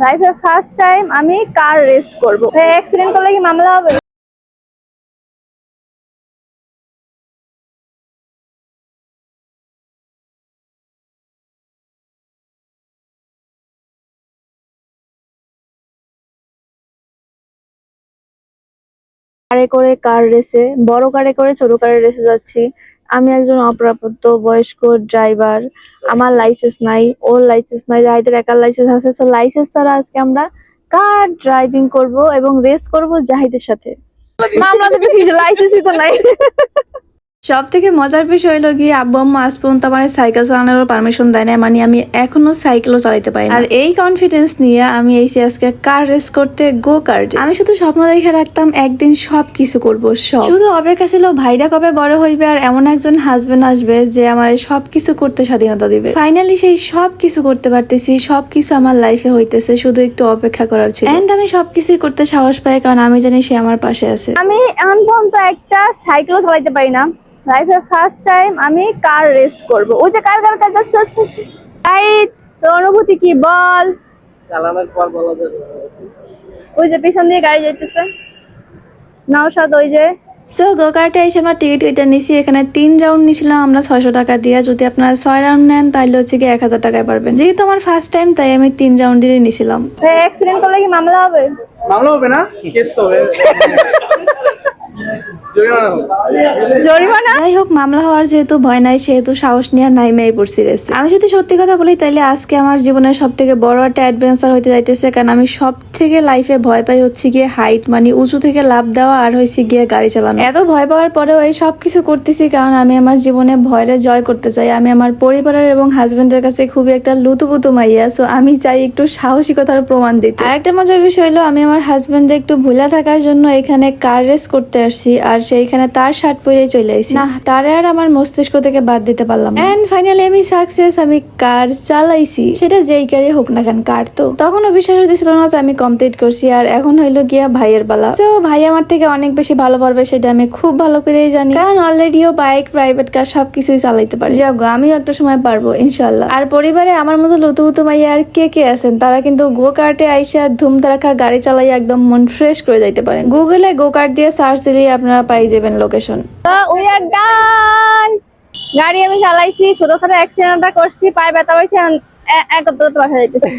লাইফে first time আমি car race করব। অ্যাক্সিডেন্ট করলে কি মামলা হবে? কারে করে কার রেসে, বড় কারে করে ছোট কারের রেসে যাচ্ছি। আমি একজন অপ্রাপ্ত বয়স্ক ড্রাইভার, আমার লাইসেন্স নাই, ওর লাইসেন্স নাই, জাহিদের একার লাইসেন্স আছে। সো লাইসেন্স ছাড়া আজকে আমরা কার ড্রাইভিং করব এবং রেস করব জাহিদের সাথে। মামলা দেবে কি, লাইসেন্সই তো নাই। সব থেকে মজার বিষয় হলো গিয়ে আব্বু আম্মু আজ পর্যন্ত আমার সাইকেল চালানোর পারমিশন দেয় না, মানে আমি এখনো সাইকেলও চালাতে পারি না। আর এই কনফিডেন্স নিয়ে আমি এসে আজকে কার রেস করতে, গো কার্ড। আমি শুধু স্বপ্ন দেখে রাখতাম একদিন সব কিছু করবো, সব শুধু অপেক্ষা ছিল ভাইরা কবে বড় হইবে আর এমন একজন হাজবেন্ড আসবে যে আমার সব কিছু করতে স্বাধীনতা দিবে। ফাইনালি সেই সব কিছু করতে পারতেছি, সবকিছু আমার লাইফে হইতেছে, শুধু একটু অপেক্ষা করার ছিল। এন্ড আমি সবকিছু করতে সাহস পাই কারণ আমি জানি সে আমার পাশে আছে। আমি এখন পর্যন্ত একটা সাইকেলও চালাতে পারি না। লাইফে ফার্স্ট টাইম আমি কার রেস করব। ওই যে কার কার কার যাচ্ছে, তোর অনুভূতি কি বল? চালানোর পর বলা যাবে। ওই যে পেছন দিয়ে গাড়ি যাইতেছে, নওশাদ ওই যে। সো গো কার্টে এসে আমরা টিকিট কেটে নিছি। এখানে 3 রাউন্ড নিছিলাম আমরা 600 টাকা দিয়ে। যদি আপনারা 6 রাউন্ড নেন তাহলে হচ্ছে কি 1000 টাকায় পারবেন। যেহেতু আমার ফার্স্ট টাইম তাই আমি 3 রাউন্ডেরই নিছিলাম। অ্যাক্সিডেন্ট করলে কি মামলা হবে? মামলা হবে না, কেস হবে, জরিমানা। যাই হোক, মামলা হওয়ার যেহেতু ভয় নাই সেহেতু সাহস নিয়ে নাইমেই পড়ছি রেসে। আমি যদি সত্যি কথা বলি তাহলে আজকে আমার জীবনের সব থেকে বড় একটা অ্যাডভেঞ্চার হইতে যাইতেছে, কারণ আমি সব থেকে লাইফে ভয় পাই হচ্ছে গিয়ে হাইট, মানে উঁচু থেকে লাফ দেওয়া আর হয়েছে গিয়ে গাড়ি চালানো। এত ভয় পাওয়ার পরেও এই সব কিছু করতেছি কারণ আমি আমার জীবনে ভয়রে জয় করতে চাই। আমি আমার পরিবারের এবং হাজবেন্ডের কাছে খুবই একটা লুতুপুতু মাইয়া, সো আমি চাই একটু সাহসিকতার প্রমাণ দিতে। আর একটা মজার বিষয় হলো আমি আমার হাজবেন্ডে একটু ভুলা থাকার জন্য এখানে কার রেস করতে আসছি, আর সেইখানে তার শার্ট পরে চলে আইছি না, তারে আর আমার মস্তিষ্ক থেকে বাদ দিতে পারলাম। এন্ড ফাইনালি আমি সাকসেস, আমি কার চালাইছি, সেটা যেই কারই হোক না কেন, কার তো তখনও বিশ্বাস হইতেছিল না যে আমি কমপ্লিট করছি। আর এখন হইলো গিয়া ভাইয়ের পালা। তো ভাই আমার থেকে অনেক বেশি ভালো পারবে সেটা আমি খুব ভালো করেই জানি, কারণ অলরেডিও বাইক, প্রাইভেট কার সবকিছুই চালাইতে পারি। যাক আমিও একটা সময় পারবো ইনশাল্লাহ। আর পরিবারে আমার মতো লুতুপুতু মাইয়া আর কে কে আছেন তারা কিন্তু গো কার্টে আইসা ধুমধারাখা গাড়ি চালাই একদম মন ফ্রেশ করে যাইতে পারেন। গুগলে গো কার্ট দিয়ে সার্চ দিলেই আপনারা পাই যাবেন লোকেশন। উই আর ডান। গাড়ি আমি চালাইছি, ছোটখাটো অ্যাক্সিডেন্টটা করছি, পায়ে ব্যথা পাইছি, এক বাসা যাইতেছি।